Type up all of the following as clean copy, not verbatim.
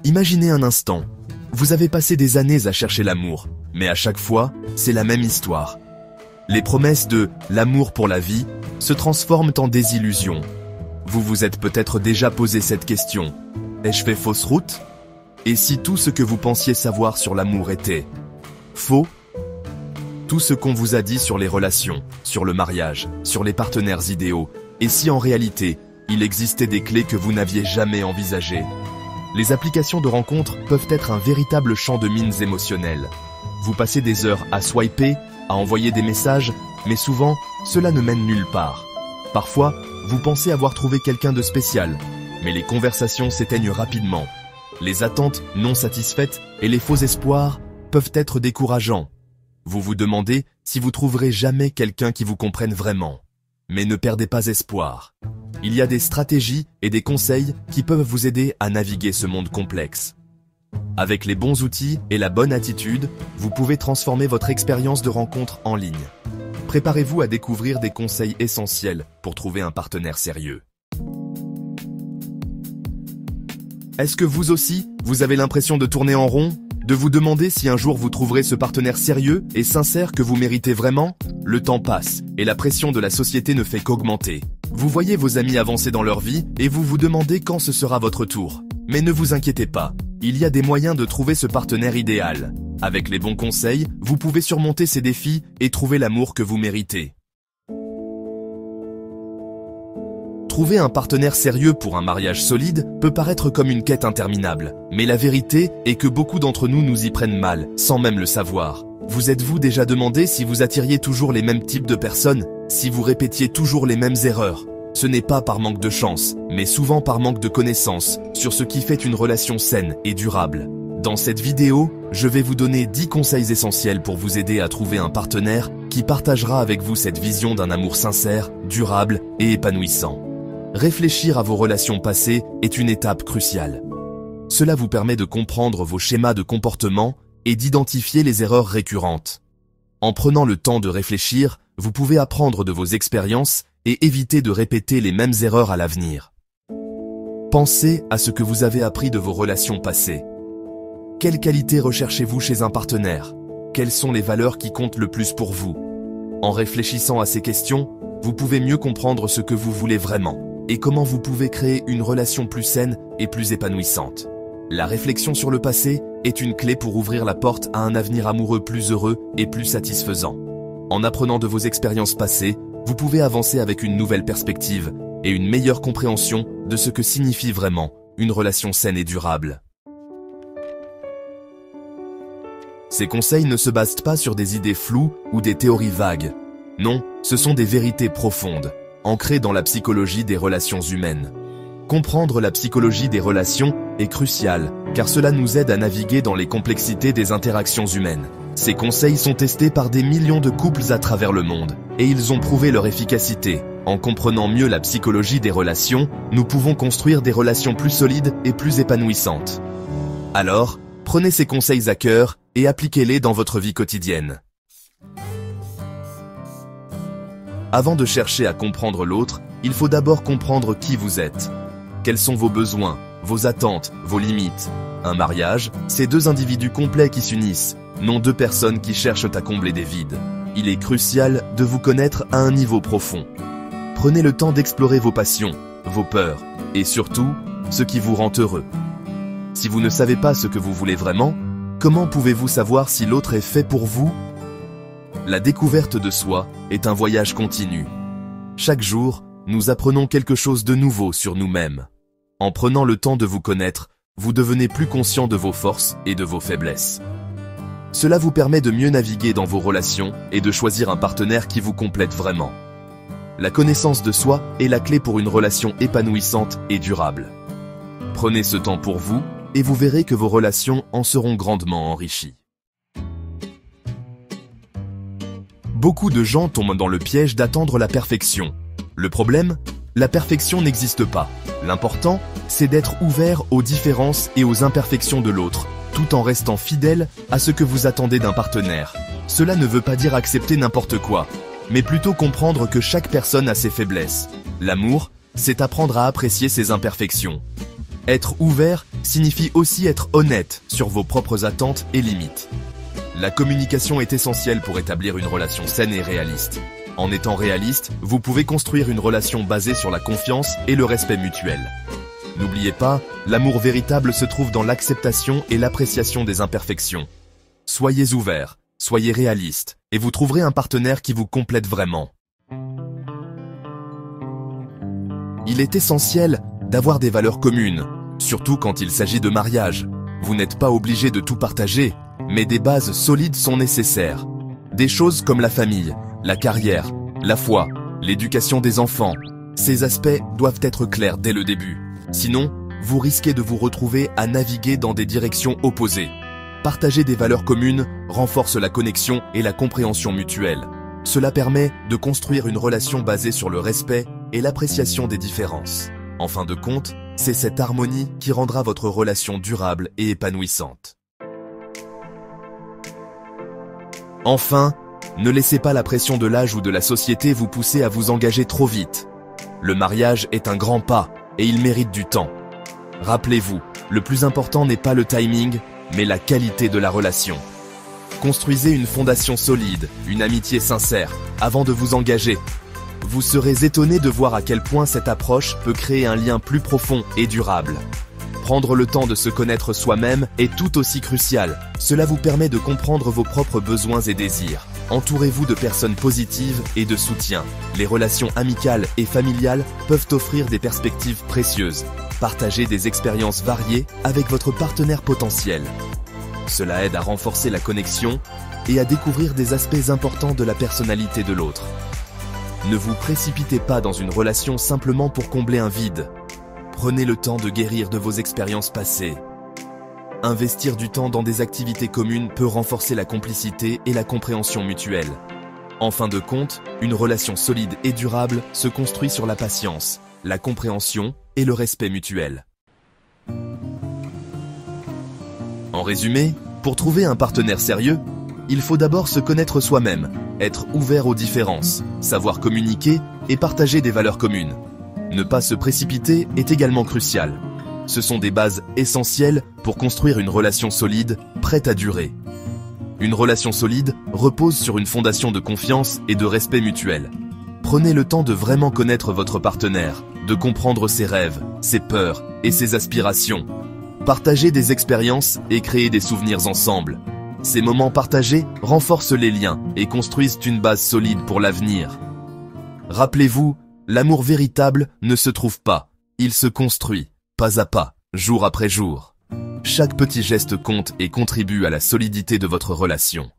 Imaginez un instant. Vous avez passé des années à chercher l'amour, mais à chaque fois, c'est la même histoire. Les promesses de « l'amour pour la vie » se transforment en désillusions. Vous vous êtes peut-être déjà posé cette question. Ai-je fait fausse route? Et si tout ce que vous pensiez savoir sur l'amour était faux? Tout ce qu'on vous a dit sur les relations, sur le mariage, sur les partenaires idéaux, et si en réalité, il existait des clés que vous n'aviez jamais envisagées? Les applications de rencontres peuvent être un véritable champ de mines émotionnelles. Vous passez des heures à swiper, à envoyer des messages, mais souvent, cela ne mène nulle part. Parfois, vous pensez avoir trouvé quelqu'un de spécial, mais les conversations s'éteignent rapidement. Les attentes non satisfaites et les faux espoirs peuvent être décourageants. Vous vous demandez si vous trouverez jamais quelqu'un qui vous comprenne vraiment. Mais ne perdez pas espoir. Il y a des stratégies et des conseils qui peuvent vous aider à naviguer ce monde complexe. Avec les bons outils et la bonne attitude, vous pouvez transformer votre expérience de rencontre en ligne. Préparez-vous à découvrir des conseils essentiels pour trouver un partenaire sérieux. Est-ce que vous aussi, vous avez l'impression de tourner en rond? De vous demander si un jour vous trouverez ce partenaire sérieux et sincère que vous méritez vraiment? Le temps passe, et la pression de la société ne fait qu'augmenter. Vous voyez vos amis avancer dans leur vie, et vous vous demandez quand ce sera votre tour. Mais ne vous inquiétez pas, il y a des moyens de trouver ce partenaire idéal. Avec les bons conseils, vous pouvez surmonter ces défis et trouver l'amour que vous méritez. Trouver un partenaire sérieux pour un mariage solide peut paraître comme une quête interminable. Mais la vérité est que beaucoup d'entre nous nous y prennent mal, sans même le savoir. Vous êtes-vous déjà demandé si vous attiriez toujours les mêmes types de personnes, si vous répétiez toujours les mêmes erreurs? Ce n'est pas par manque de chance, mais souvent par manque de connaissances sur ce qui fait une relation saine et durable. Dans cette vidéo, je vais vous donner 10 conseils essentiels pour vous aider à trouver un partenaire qui partagera avec vous cette vision d'un amour sincère, durable et épanouissant. Réfléchir à vos relations passées est une étape cruciale. Cela vous permet de comprendre vos schémas de comportement et d'identifier les erreurs récurrentes. En prenant le temps de réfléchir, vous pouvez apprendre de vos expériences et éviter de répéter les mêmes erreurs à l'avenir. Pensez à ce que vous avez appris de vos relations passées. Quelles qualités recherchez-vous chez un partenaire? Quelles sont les valeurs qui comptent le plus pour vous? En réfléchissant à ces questions, vous pouvez mieux comprendre ce que vous voulez vraiment et comment vous pouvez créer une relation plus saine et plus épanouissante. La réflexion sur le passé est une clé pour ouvrir la porte à un avenir amoureux plus heureux et plus satisfaisant. En apprenant de vos expériences passées, vous pouvez avancer avec une nouvelle perspective et une meilleure compréhension de ce que signifie vraiment une relation saine et durable. Ces conseils ne se basent pas sur des idées floues ou des théories vagues. Non, ce sont des vérités profondes, ancrées dans la psychologie des relations humaines. Comprendre la psychologie des relations est crucial, car cela nous aide à naviguer dans les complexités des interactions humaines. Ces conseils sont testés par des millions de couples à travers le monde, et ils ont prouvé leur efficacité. En comprenant mieux la psychologie des relations, nous pouvons construire des relations plus solides et plus épanouissantes. Alors, prenez ces conseils à cœur et appliquez-les dans votre vie quotidienne. Avant de chercher à comprendre l'autre, il faut d'abord comprendre qui vous êtes. Quels sont vos besoins, vos attentes, vos limites? Un mariage, c'est deux individus complets qui s'unissent, non deux personnes qui cherchent à combler des vides. Il est crucial de vous connaître à un niveau profond. Prenez le temps d'explorer vos passions, vos peurs, et surtout, ce qui vous rend heureux. Si vous ne savez pas ce que vous voulez vraiment, comment pouvez-vous savoir si l'autre est fait pour vous? La découverte de soi est un voyage continu. Chaque jour, nous apprenons quelque chose de nouveau sur nous-mêmes. En prenant le temps de vous connaître, vous devenez plus conscient de vos forces et de vos faiblesses. Cela vous permet de mieux naviguer dans vos relations et de choisir un partenaire qui vous complète vraiment. La connaissance de soi est la clé pour une relation épanouissante et durable. Prenez ce temps pour vous et vous verrez que vos relations en seront grandement enrichies. Beaucoup de gens tombent dans le piège d'attendre la perfection. Le problème, la perfection n'existe pas. L'important, c'est d'être ouvert aux différences et aux imperfections de l'autre, tout en restant fidèle à ce que vous attendez d'un partenaire. Cela ne veut pas dire accepter n'importe quoi, mais plutôt comprendre que chaque personne a ses faiblesses. L'amour, c'est apprendre à apprécier ses imperfections. Être ouvert signifie aussi être honnête sur vos propres attentes et limites. La communication est essentielle pour établir une relation saine et réaliste. En étant réaliste, vous pouvez construire une relation basée sur la confiance et le respect mutuel. N'oubliez pas, l'amour véritable se trouve dans l'acceptation et l'appréciation des imperfections. Soyez ouvert, soyez réaliste, et vous trouverez un partenaire qui vous complète vraiment. Il est essentiel d'avoir des valeurs communes, surtout quand il s'agit de mariage. Vous n'êtes pas obligé de tout partager, mais des bases solides sont nécessaires. Des choses comme la famille, la carrière, la foi, l'éducation des enfants. Ces aspects doivent être clairs dès le début. Sinon, vous risquez de vous retrouver à naviguer dans des directions opposées. Partager des valeurs communes renforce la connexion et la compréhension mutuelle. Cela permet de construire une relation basée sur le respect et l'appréciation des différences. En fin de compte, c'est cette harmonie qui rendra votre relation durable et épanouissante. Enfin, ne laissez pas la pression de l'âge ou de la société vous pousser à vous engager trop vite. Le mariage est un grand pas et il mérite du temps. Rappelez-vous, le plus important n'est pas le timing, mais la qualité de la relation. Construisez une fondation solide, une amitié sincère, avant de vous engager. Vous serez étonné de voir à quel point cette approche peut créer un lien plus profond et durable. Prendre le temps de se connaître soi-même est tout aussi crucial. Cela vous permet de comprendre vos propres besoins et désirs. Entourez-vous de personnes positives et de soutien. Les relations amicales et familiales peuvent offrir des perspectives précieuses. Partagez des expériences variées avec votre partenaire potentiel. Cela aide à renforcer la connexion et à découvrir des aspects importants de la personnalité de l'autre. Ne vous précipitez pas dans une relation simplement pour combler un vide. Prenez le temps de guérir de vos expériences passées. Investir du temps dans des activités communes peut renforcer la complicité et la compréhension mutuelle. En fin de compte, une relation solide et durable se construit sur la patience, la compréhension et le respect mutuel. En résumé, pour trouver un partenaire sérieux, il faut d'abord se connaître soi-même, être ouvert aux différences, savoir communiquer et partager des valeurs communes. Ne pas se précipiter est également crucial. Ce sont des bases essentielles pour construire une relation solide, prête à durer. Une relation solide repose sur une fondation de confiance et de respect mutuel. Prenez le temps de vraiment connaître votre partenaire, de comprendre ses rêves, ses peurs et ses aspirations. Partagez des expériences et créez des souvenirs ensemble. Ces moments partagés renforcent les liens et construisent une base solide pour l'avenir. Rappelez-vous, l'amour véritable ne se trouve pas, il se construit, pas à pas, jour après jour. Chaque petit geste compte et contribue à la solidité de votre relation.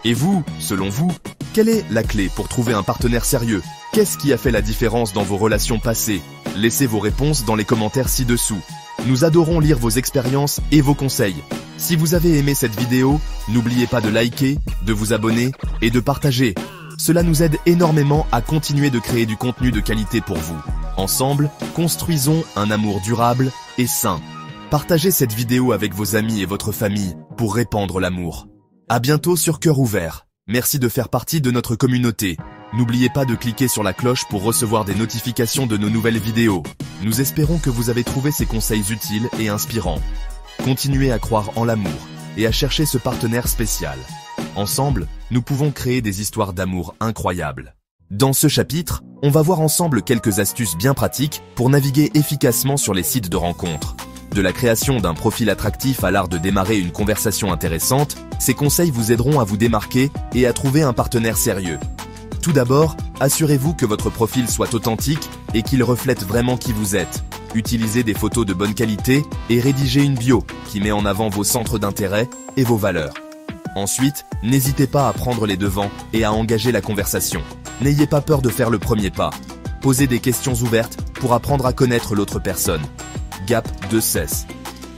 Et vous, selon vous, quelle est la clé pour trouver un partenaire sérieux? Qu'est-ce qui a fait la différence dans vos relations passées? Laissez vos réponses dans les commentaires ci-dessous. Nous adorons lire vos expériences et vos conseils. Si vous avez aimé cette vidéo, n'oubliez pas de liker, de vous abonner et de partager. Cela nous aide énormément à continuer de créer du contenu de qualité pour vous. Ensemble, construisons un amour durable et sain. Partagez cette vidéo avec vos amis et votre famille pour répandre l'amour. À bientôt sur Cœur Ouvert. Merci de faire partie de notre communauté. N'oubliez pas de cliquer sur la cloche pour recevoir des notifications de nos nouvelles vidéos. Nous espérons que vous avez trouvé ces conseils utiles et inspirants. Continuez à croire en l'amour et à chercher ce partenaire spécial. Ensemble, nous pouvons créer des histoires d'amour incroyables. Dans ce chapitre, on va voir ensemble quelques astuces bien pratiques pour naviguer efficacement sur les sites de rencontres. De la création d'un profil attractif à l'art de démarrer une conversation intéressante, ces conseils vous aideront à vous démarquer et à trouver un partenaire sérieux. Tout d'abord, assurez-vous que votre profil soit authentique et qu'il reflète vraiment qui vous êtes. Utilisez des photos de bonne qualité et rédigez une bio qui met en avant vos centres d'intérêt et vos valeurs. Ensuite, n'hésitez pas à prendre les devants et à engager la conversation. N'ayez pas peur de faire le premier pas. Posez des questions ouvertes pour apprendre à connaître l'autre personne. Gap de cesse.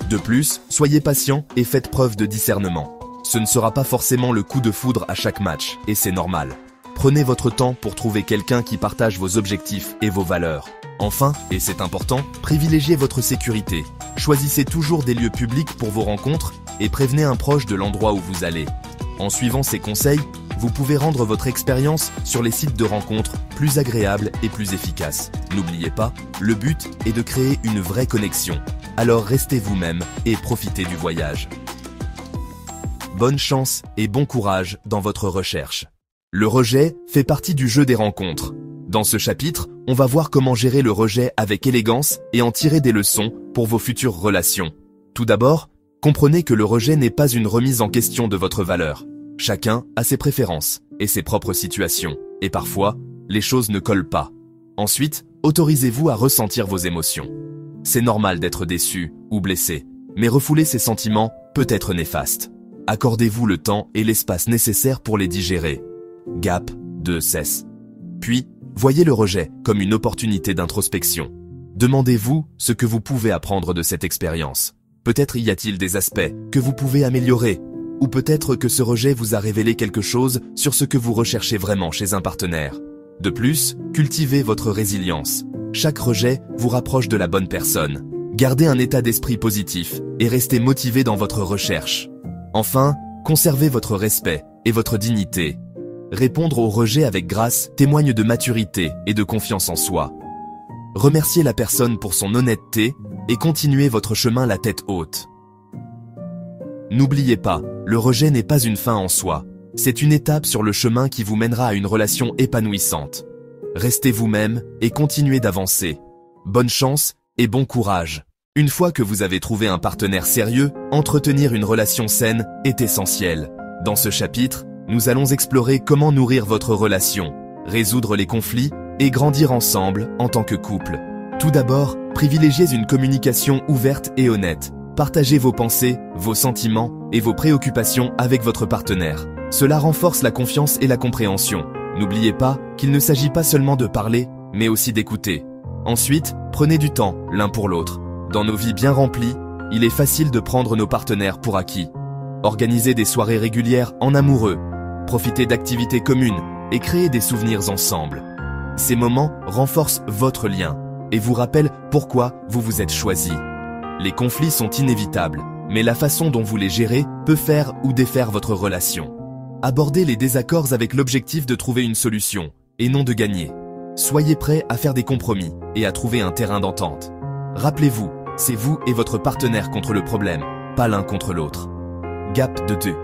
De plus, soyez patient et faites preuve de discernement. Ce ne sera pas forcément le coup de foudre à chaque match, et c'est normal. Prenez votre temps pour trouver quelqu'un qui partage vos objectifs et vos valeurs. Enfin, et c'est important, privilégiez votre sécurité. Choisissez toujours des lieux publics pour vos rencontres et prévenez un proche de l'endroit où vous allez. En suivant ces conseils, vous pouvez rendre votre expérience sur les sites de rencontres plus agréable et plus efficace. N'oubliez pas, le but est de créer une vraie connexion. Alors restez vous-même et profitez du voyage. Bonne chance et bon courage dans votre recherche. Le rejet fait partie du jeu des rencontres. Dans ce chapitre, on va voir comment gérer le rejet avec élégance et en tirer des leçons pour vos futures relations. Tout d'abord, comprenez que le rejet n'est pas une remise en question de votre valeur. Chacun a ses préférences et ses propres situations, et parfois, les choses ne collent pas. Ensuite, autorisez-vous à ressentir vos émotions. C'est normal d'être déçu ou blessé, mais refouler ces sentiments peut être néfaste. Accordez-vous le temps et l'espace nécessaires pour les digérer. Gap, de cesse. Puis, voyez le rejet comme une opportunité d'introspection. Demandez-vous ce que vous pouvez apprendre de cette expérience. Peut-être y a-t-il des aspects que vous pouvez améliorer, ou peut-être que ce rejet vous a révélé quelque chose sur ce que vous recherchez vraiment chez un partenaire. De plus, cultivez votre résilience. Chaque rejet vous rapproche de la bonne personne. Gardez un état d'esprit positif et restez motivé dans votre recherche. Enfin, conservez votre respect et votre dignité. Répondre au rejet avec grâce témoigne de maturité et de confiance en soi. Remerciez la personne pour son honnêteté et continuez votre chemin la tête haute. N'oubliez pas, le rejet n'est pas une fin en soi. C'est une étape sur le chemin qui vous mènera à une relation épanouissante. Restez vous-même et continuez d'avancer. Bonne chance et bon courage. Une fois que vous avez trouvé un partenaire sérieux, entretenir une relation saine est essentiel. Dans ce chapitre, nous allons explorer comment nourrir votre relation, résoudre les conflits et grandir ensemble en tant que couple. Tout d'abord, privilégiez une communication ouverte et honnête. Partagez vos pensées, vos sentiments et vos préoccupations avec votre partenaire. Cela renforce la confiance et la compréhension. N'oubliez pas qu'il ne s'agit pas seulement de parler, mais aussi d'écouter. Ensuite, prenez du temps l'un pour l'autre. Dans nos vies bien remplies, il est facile de prendre nos partenaires pour acquis. Organisez des soirées régulières en amoureux. Profitez d'activités communes et créez des souvenirs ensemble. Ces moments renforcent votre lien et vous rappellent pourquoi vous vous êtes choisis. Les conflits sont inévitables, mais la façon dont vous les gérez peut faire ou défaire votre relation. Abordez les désaccords avec l'objectif de trouver une solution, et non de gagner. Soyez prêts à faire des compromis et à trouver un terrain d'entente. Rappelez-vous, c'est vous et votre partenaire contre le problème, pas l'un contre l'autre. Gap de 2.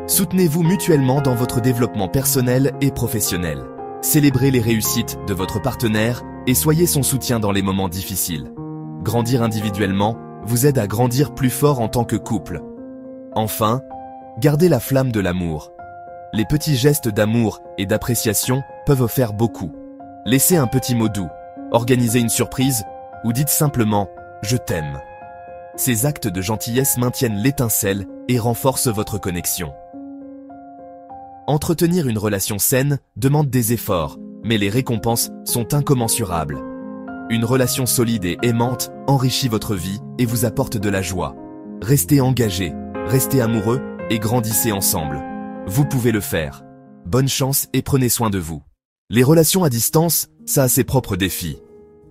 Soutenez-vous mutuellement dans votre développement personnel et professionnel. Célébrez les réussites de votre partenaire et soyez son soutien dans les moments difficiles. Grandir individuellement vous aide à grandir plus fort en tant que couple. Enfin, gardez la flamme de l'amour. Les petits gestes d'amour et d'appréciation peuvent faire beaucoup. Laissez un petit mot doux, organisez une surprise ou dites simplement « je t'aime ». Ces actes de gentillesse maintiennent l'étincelle et renforcent votre connexion. Entretenir une relation saine demande des efforts, mais les récompenses sont incommensurables. Une relation solide et aimante enrichit votre vie et vous apporte de la joie. Restez engagés, restez amoureux et grandissez ensemble. Vous pouvez le faire. Bonne chance et prenez soin de vous. Les relations à distance, ça a ses propres défis.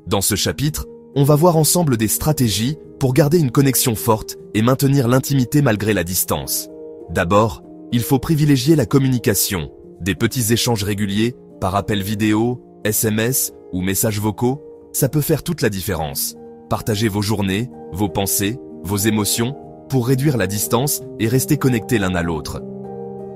Dans ce chapitre, on va voir ensemble des stratégies pour garder une connexion forte et maintenir l'intimité malgré la distance. D'abord, il faut privilégier la communication, des petits échanges réguliers, par appel vidéo, SMS ou messages vocaux, ça peut faire toute la différence. Partagez vos journées, vos pensées, vos émotions, pour réduire la distance et rester connectés l'un à l'autre.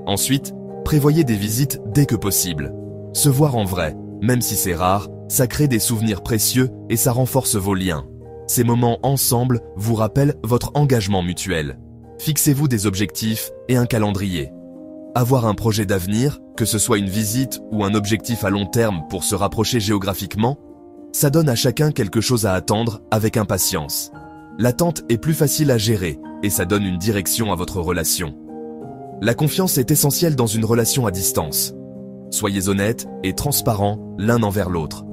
Ensuite, prévoyez des visites dès que possible. Se voir en vrai, même si c'est rare, ça crée des souvenirs précieux et ça renforce vos liens. Ces moments ensemble vous rappellent votre engagement mutuel. Fixez-vous des objectifs et un calendrier. Avoir un projet d'avenir, que ce soit une visite ou un objectif à long terme pour se rapprocher géographiquement, ça donne à chacun quelque chose à attendre avec impatience. L'attente est plus facile à gérer et ça donne une direction à votre relation. La confiance est essentielle dans une relation à distance. Soyez honnêtes et transparents l'un envers l'autre.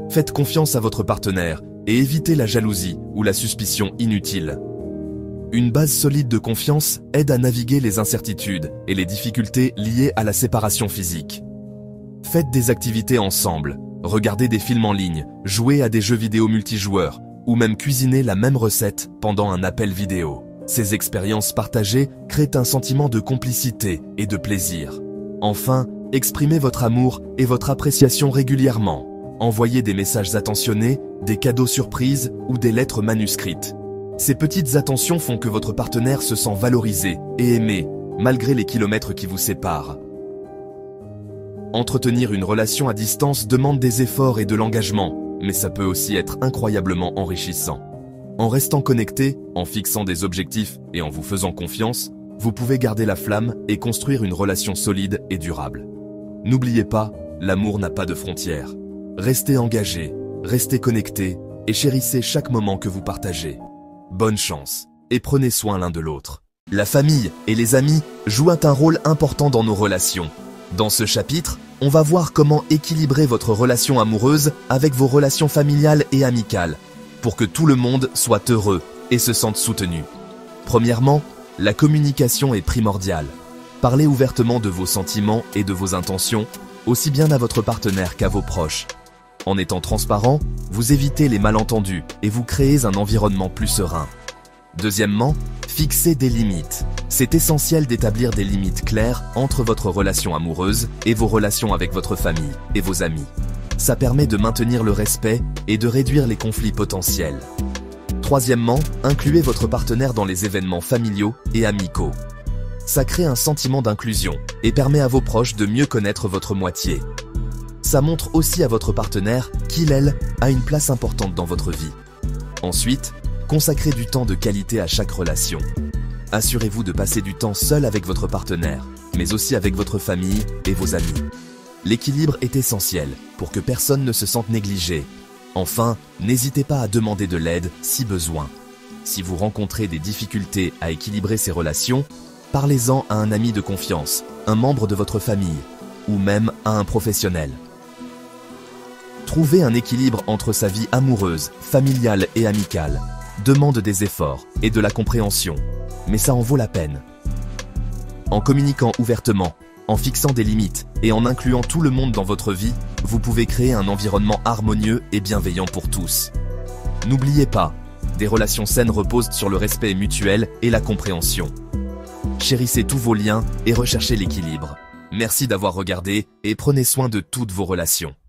Faites confiance à votre partenaire et évitez la jalousie ou la suspicion inutile. Une base solide de confiance aide à naviguer les incertitudes et les difficultés liées à la séparation physique. Faites des activités ensemble, regardez des films en ligne, jouez à des jeux vidéo multijoueurs ou même cuisinez la même recette pendant un appel vidéo. Ces expériences partagées créent un sentiment de complicité et de plaisir. Enfin, Exprimez votre amour et votre appréciation régulièrement. Envoyez des messages attentionnés, des cadeaux surprises ou des lettres manuscrites. Ces petites attentions font que votre partenaire se sent valorisé et aimé, malgré les kilomètres qui vous séparent. Entretenir une relation à distance demande des efforts et de l'engagement, mais ça peut aussi être incroyablement enrichissant. En restant connecté, en fixant des objectifs et en vous faisant confiance, vous pouvez garder la flamme et construire une relation solide et durable. N'oubliez pas, l'amour n'a pas de frontières. Restez engagé, restez connecté et chérissez chaque moment que vous partagez. Bonne chance et prenez soin l'un de l'autre. La famille et les amis jouent un rôle important dans nos relations. Dans ce chapitre, on va voir comment équilibrer votre relation amoureuse avec vos relations familiales et amicales, pour que tout le monde soit heureux et se sente soutenu. Premièrement, la communication est primordiale. Parlez ouvertement de vos sentiments et de vos intentions, aussi bien à votre partenaire qu'à vos proches. En étant transparent, vous évitez les malentendus et vous créez un environnement plus serein. Deuxièmement, fixez des limites. C'est essentiel d'établir des limites claires entre votre relation amoureuse et vos relations avec votre famille et vos amis. Ça permet de maintenir le respect et de réduire les conflits potentiels. Troisièmement, incluez votre partenaire dans les événements familiaux et amicaux. Ça crée un sentiment d'inclusion et permet à vos proches de mieux connaître votre moitié. Ça montre aussi à votre partenaire qu'il, elle, a une place importante dans votre vie. Ensuite, consacrez du temps de qualité à chaque relation. Assurez-vous de passer du temps seul avec votre partenaire, mais aussi avec votre famille et vos amis. L'équilibre est essentiel pour que personne ne se sente négligé. Enfin, n'hésitez pas à demander de l'aide si besoin. Si vous rencontrez des difficultés à équilibrer ces relations, parlez-en à un ami de confiance, un membre de votre famille, ou même à un professionnel. Trouver un équilibre entre sa vie amoureuse, familiale et amicale demande des efforts et de la compréhension, mais ça en vaut la peine. En communiquant ouvertement, en fixant des limites et en incluant tout le monde dans votre vie, vous pouvez créer un environnement harmonieux et bienveillant pour tous. N'oubliez pas, des relations saines reposent sur le respect mutuel et la compréhension. Chérissez tous vos liens et recherchez l'équilibre. Merci d'avoir regardé et prenez soin de toutes vos relations.